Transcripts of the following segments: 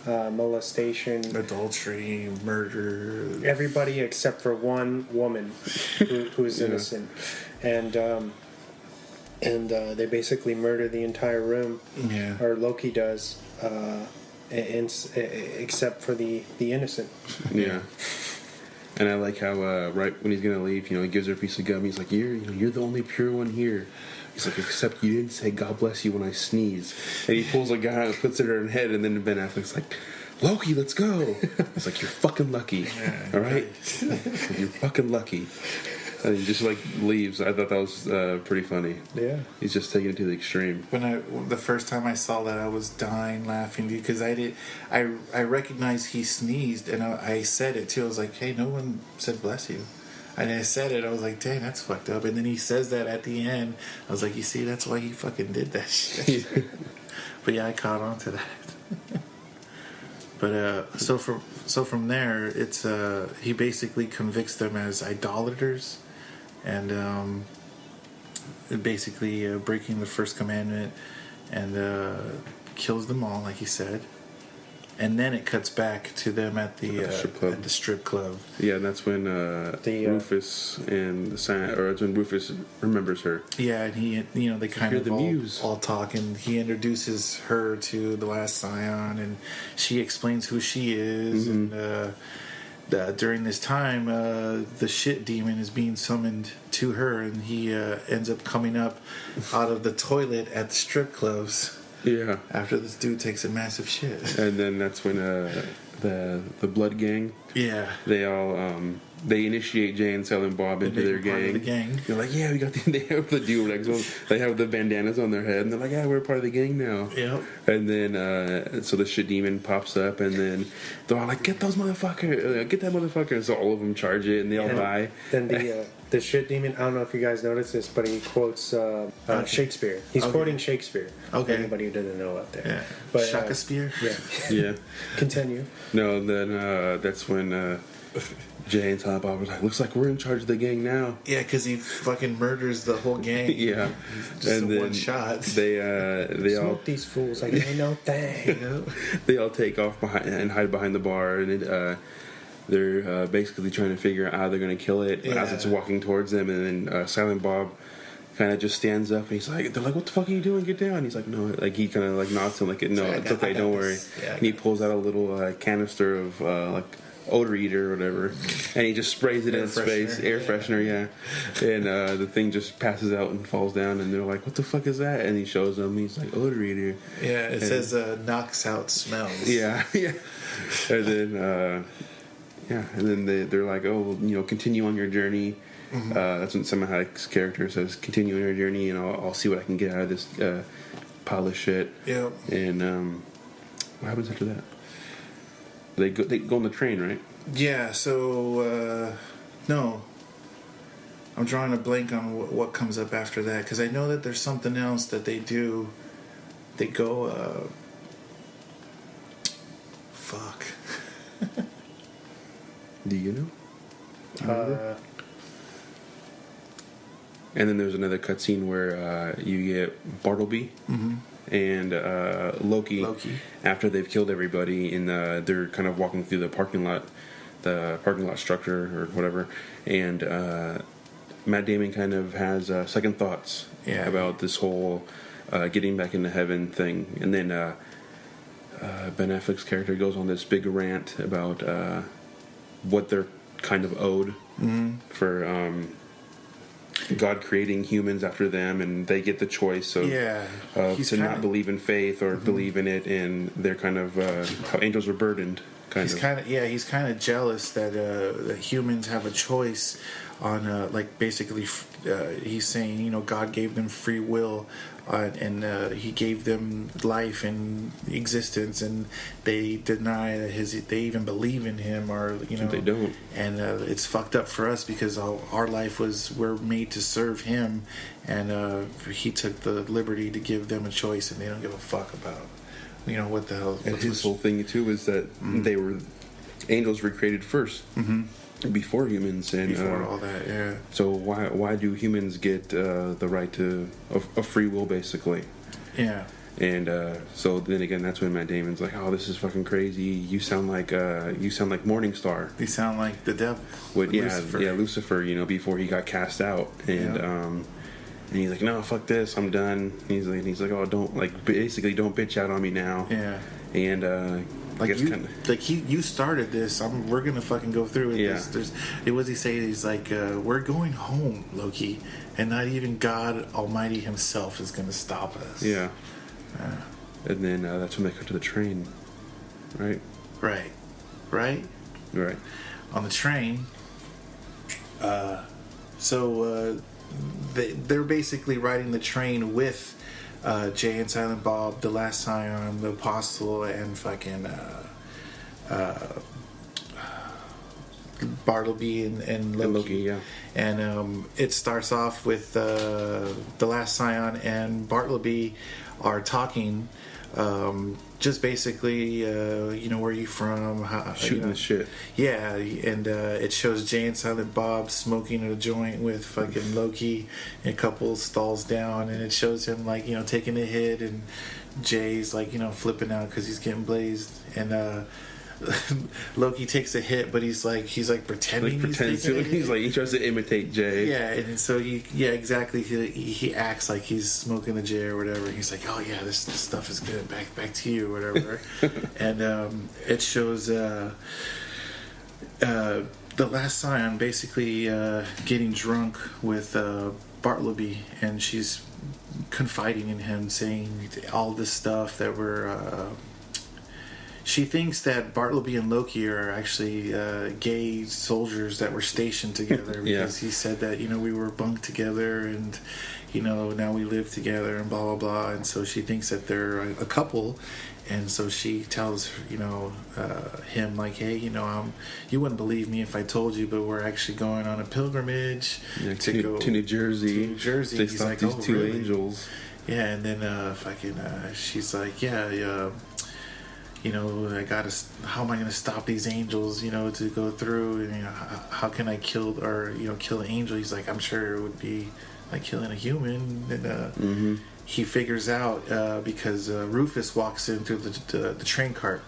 molestation, adultery, murder. Everybody except for one woman who's innocent, and they basically murder the entire room. Yeah. Or Loki does, except for the innocent. Yeah. And I like how right when he's gonna leave, he gives her a piece of gum. He's like, "You're the only pure one here." He's like, "Except you didn't say God bless you when I sneeze." And he pulls a gun out and puts it in her head, and then Ben Affleck's like, "Loki, let's go." He's like, "You're fucking lucky, all right? You're fucking lucky." And he just leaves. I thought that was pretty funny. Yeah, he's just taking it to the extreme. When the first time I saw that, I was dying laughing because I recognized he sneezed, and I said it too. I was like, "Hey, no one said bless you." And I said it. I was like, "Dang, that's fucked up." And then he says that at the end. I was like, "You see, that's why he fucking did that shit." But yeah, I caught on to that. But so from there, it's he basically convicts them as idolaters, and basically breaking the first commandment, and kills them all, like he said. And then it cuts back to them at the strip club. Yeah, and that's when Rufus and it's when Rufus remembers her. Yeah, and he, they kind of Mewes. all talk, and he introduces her to the last Scion, and she explains who she is, and during this time, the shit demon is being summoned to her, and he ends up coming up out of the toilet at the strip clubs. Yeah. After this dude takes a massive shit. And then that's when the Blood Gang. Yeah. They all they initiate Jay and Silent Bob into their gang. The gang. They're like, "Yeah, we got the." They have the do-rags on. They have the bandanas on their head, and they're like, "Yeah, we're part of the gang now." Yep. And then so the shit demon pops up, and then they're all like, "Get those motherfuckers! Get that motherfucker!" So all of them charge it, and they all die. Then the shit demon, I don't know if you guys noticed this, but he quotes Shakespeare. He's quoting Shakespeare. Okay. Anybody who doesn't know out there. Yeah. But, Shakespeare? Yeah. Continue. No, then that's when Jay and Silent Bob was like, "Looks like we're in charge of the gang now." Yeah, because he fucking murders the whole gang. Yeah. Just and in then one shot. They Smoke all these fools like ain't no thing. They all take off behind and hide behind the bar, and they're basically trying to figure out how they're going to kill it as it's walking towards them. And then Silent Bob kind of just stands up, and he's like, "They're like, what the fuck are you doing? Get down!" He's like, "No," like he kind of like nods to him, like, "No, it's okay, don't worry." Yeah, and he pulls out a little canister of like odor eater or whatever, and he just sprays it in his face, air freshener, and the thing just passes out and falls down, and they're like, "What the fuck is that?" And he shows them, he's like, "Odor eater." Yeah, it says knocks out smells. Yeah, yeah. And then and then they're like, "Oh, well, continue on your journey." That's when Salma Hayek's character says, "Continue on your journey, and I'll see what I can get out of this pile of shit." Yep. And what happens after that? They go on the train, right? Yeah. So no, I'm drawing a blank on what comes up after that, because I know that there's something else that they do. They go. Fuck. Do you know? And then there's another cutscene where you get Bartleby and Loki after they've killed everybody, and they're kind of walking through the parking lot structure or whatever, and Matt Damon kind of has second thoughts about this whole getting back into heaven thing, and then Ben Affleck's character goes on this big rant about what they're kind of owed for God creating humans after them, and they get the choice of to not believe in faith or believe in it, and they're kind of how angels are burdened. He's kind of jealous that humans have a choice on basically he's saying God gave them free will, and he gave them life and existence, and they deny that they even believe in him, or they don't, and it's fucked up for us because our life we're made to serve him, and he took the liberty to give them a choice, and they don't give a fuck about what the hell. And his whole thing too is that angels were created first. Before humans, and before all that, yeah. So why do humans get the right to a free will, basically? Yeah. And so then again, that's when Matt Damon's like, "Oh, this is fucking crazy. You sound like Morningstar. You sound like the devil." Lucifer. You know, before he got cast out, and he's like, "No, fuck this. I'm done." He's like, "Oh, don't basically don't bitch out on me now." Yeah. And you started this. We're gonna fucking go through with this. What does he say? He's like, "We're going home, Loki, and not even God Almighty Himself is gonna stop us." Yeah. And then that's when they come to the train, right? Right. On the train. They're basically riding the train with Jay and Silent Bob, the Last Scion, the Apostle, and fucking Bartleby and Loki. Yeah. And it starts off with the Last Scion and Bartleby are talking, just basically, where are you from? Shooting the shit. Yeah, and it shows Jay and Silent Bob smoking a joint with fucking Loki and a couple stalls down, and it shows him taking a hit, and Jay's flipping out because he's getting blazed, and Loki takes a hit, but he's pretending he tries to imitate Jay. Yeah, and so exactly. He acts like he's smoking the J or whatever. He's like, "Oh yeah, this stuff is good. Back to you, or whatever." And it shows the Last Scion basically getting drunk with Bartleby, and she's confiding in him, saying all this stuff that we're. She thinks that Bartleby and Loki are actually gay soldiers that were stationed together because he said that we were bunked together and now we live together and blah blah blah, and so she thinks that they're a couple, and so she tells him like, "Hey, you wouldn't believe me if I told you, but we're actually going on a pilgrimage to New Jersey. They He's stopped like, these "Oh, two really?" angels. Yeah, and then she's like, "Yeah." How am I gonna stop these angels, to go through, and how can I kill an angel? He's like, "I'm sure it would be like killing a human." And he figures out because Rufus walks in through the train cart,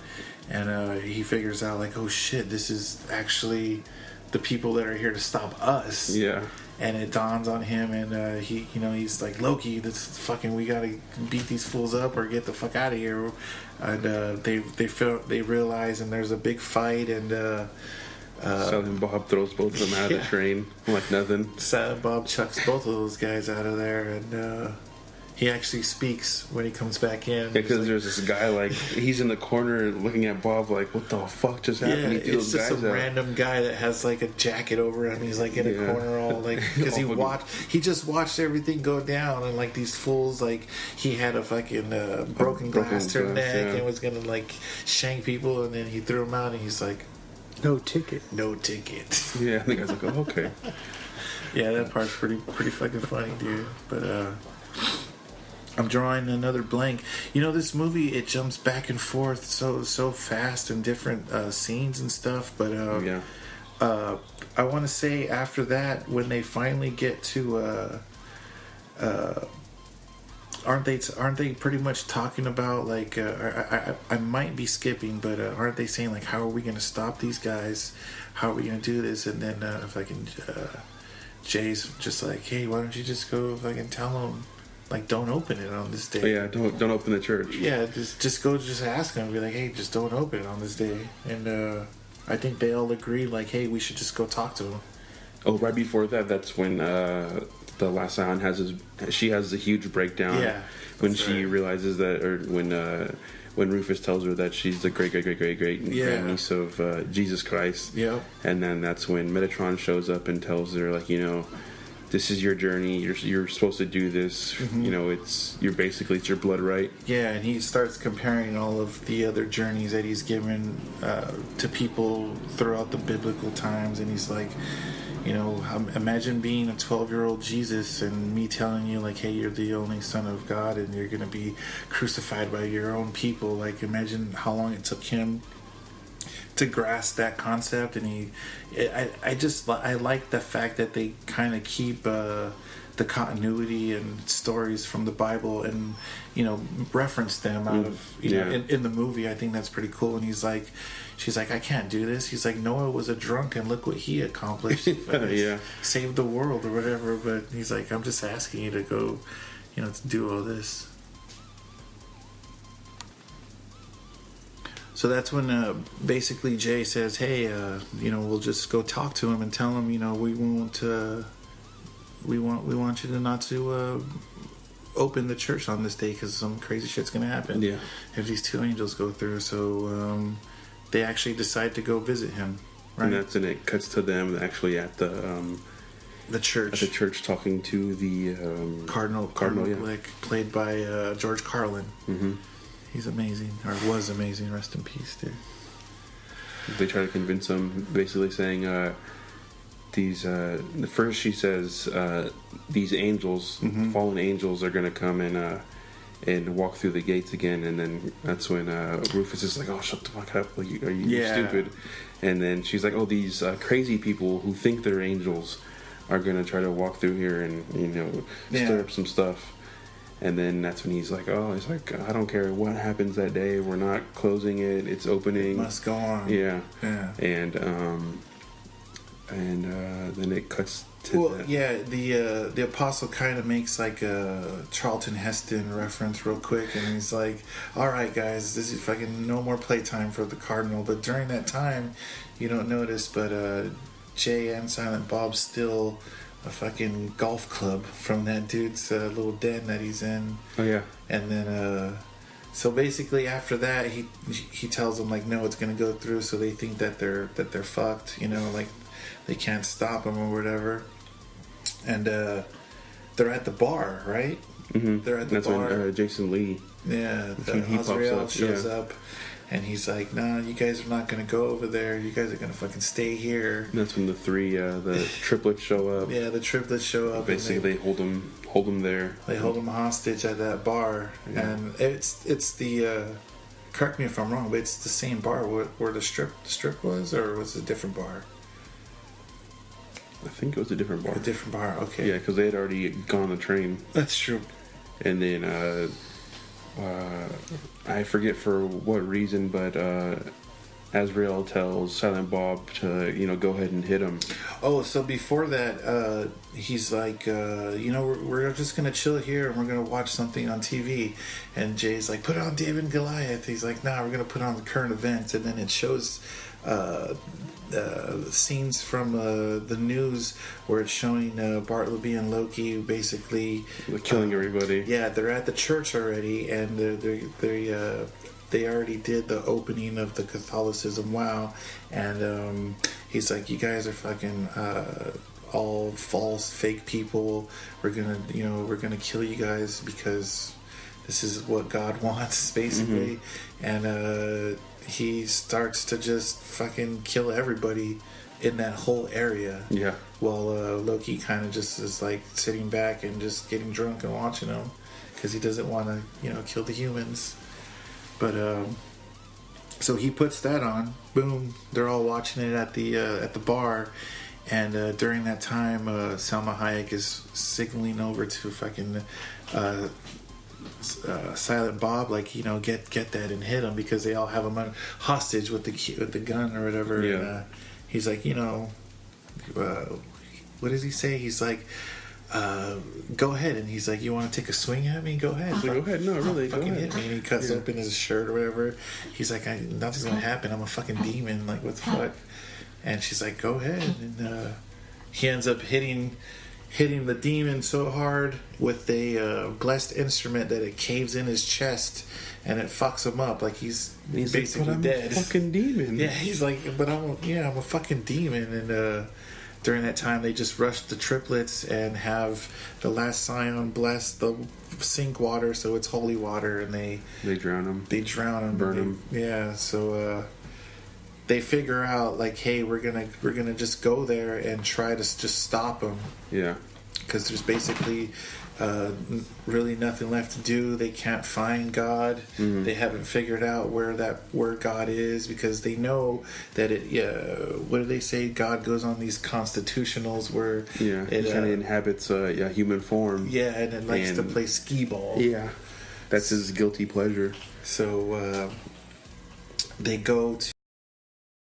and he figures out like, "Oh shit, this is actually the people that are here to stop us." Yeah. And it dawns on him, and he's like, "Loki, we gotta beat these fools up or get the fuck out of here." And they realize, and there's a big fight, and Silent Bob throws both of them out of the train like nothing. Silent Bob chucks both of those guys out of there, and he actually speaks when he comes back in. Yeah, because there's this guy he's in the corner looking at Bob like, "What the fuck just happened?" Yeah, it's just some random guy that has a jacket over him. He's in a corner all because he just watched everything go down, and these fools he had a fucking broken glass to her neck and was gonna shank people, and then he threw him out, and he's like, No ticket. Yeah, and the guy's like, "Oh, okay." Yeah, that part's pretty fucking funny, dude. But I'm drawing another blank. This movie, it jumps back and forth so fast in different scenes and stuff. But I want to say after that, when they finally get to, aren't they pretty much talking about I might be skipping, but aren't they saying how are we going to stop these guys? How are we going to do this? And then Jay's just like, "Hey, why don't you just go tell them." Don't open it on this day. Oh, yeah, don't open the church. Yeah, just go ask them and be like, "Hey, just don't open it on this day." And I think they all agree "Hey, we should just go talk to him." Oh, right before that, that's when the Last Scion has a huge breakdown. Yeah, when she realizes that, or when Rufus tells her that she's the great grandniece of Jesus Christ. Yeah. And then that's when Metatron shows up and tells her this is your journey. You're supposed to do this. Mm-hmm. It's your blood right. Yeah, and he starts comparing all of the other journeys that he's given to people throughout the biblical times, and he's like, imagine being a 12-year-old Jesus and me telling you hey, you're the only son of God and you're gonna be crucified by your own people. Imagine how long it took him to grasp that concept, and I like the fact that they kind of keep the continuity and stories from the Bible, and reference them out of in the movie. I think that's pretty cool. And she's like, I can't do this. He's like, Noah was a drunk, and look what he accomplished. Saved the world or whatever. But he's like, I'm just asking you to go, to do all this. So that's when basically Jay says, hey, we'll just go talk to him and tell him, we won't. We want you to not to open the church on this day because some crazy shit's gonna happen. Yeah. If these two angels go through, so they actually decide to go visit him. Right? And that's when it cuts to them actually at the church. At the church, talking to the Cardinal Blick, played by George Carlin. Mm-hmm. He's amazing, or was amazing. Rest in peace, dude. They try to convince him, basically saying, first she says, these angels, fallen angels, are going to come and walk through the gates again. And then that's when Rufus is like, oh, shut the fuck up. Like, are you stupid? And then she's like, oh, these crazy people who think they're angels are going to try to walk through here and, stir up some stuff. And then that's when he's like, I don't care what happens that day. We're not closing it. It's opening. It must go on. Yeah. And then it cuts to the apostle kind of makes like a Charlton Heston reference real quick, and he's like, all right guys, this is fucking no more playtime for the Cardinal. But during that time, you don't notice, but Jay and Silent Bob steal a fucking golf club from that dude's little den that he's in. Oh yeah. And then so basically after that he tells them like, no, it's gonna go through. So they think that they're fucked, like they can't stop him or whatever. And they're at the bar, right? Mm-hmm. They're at the That's bar. When Jason Lee. Yeah, Azrael shows up. And he's like, nah, you guys are not going to go over there. You guys are going to fucking stay here. And that's when the triplets show up. Yeah, the triplets show up. Basically, they hold them there. They hold them hostage at that bar. Yeah. And it's the, correct me if I'm wrong, but it's the same bar where the strip was, or was it a different bar? I think it was a different bar. A different bar, okay. Yeah, because they had already gone on the train. That's true. And then, I forget for what reason, but Azrael tells Silent Bob to, go ahead and hit him. Oh, so before that, he's like, we're just going to chill here and we're going to watch something on TV. And Jay's like, put on David and Goliath. He's like, nah, we're going to put on the current events. And then it shows scenes from the news where it's showing Bartleby and Loki basically killing everybody. Yeah, they're at the church already, and they already did the opening of the Catholicism. Wow. And he's like, you guys are fucking all false, fake people. We're gonna kill you guys because this is what God wants, basically. And he starts to just fucking kill everybody in that whole area. Yeah. While Loki kind of just is like sitting back and just getting drunk and watching them because he doesn't want to, kill the humans. But so he puts that on. Boom! They're all watching it at the bar, and during that time, Salma Hayek is signaling over to fucking. Silent Bob, like, get that and hit him because they all have him on hostage with the gun or whatever. Yeah. And, he's like, what does he say? He's like, go ahead. And he's like, you want to take a swing at me? Go ahead. Go ahead. No, really. Fucking go ahead. hit me. And he cuts open his shirt or whatever. He's like, nothing's gonna happen. I'm a fucking demon. Like, what the fuck? And she's like, go ahead. And he ends up hitting the demon so hard with a blessed instrument that it caves in his chest and it fucks him up. Like he's basically like, but I'm dead. A fucking demon. Yeah, he's like, but I'm a fucking demon. And during that time, they just rush the triplets and have the last scion bless the sink water, so it's holy water, and they drown him. They drown him. Burn him. Yeah. So. They figure out like, hey, we're gonna just go there and try to just stop him. Yeah. because there's basically really nothing left to do. They can't find God. They haven't figured out where God is, because they know that what do they say? God goes on these constitutionals where it kind of inhabits human form. Yeah, and it likes to play skee ball. Yeah, that's his guilty pleasure. So they go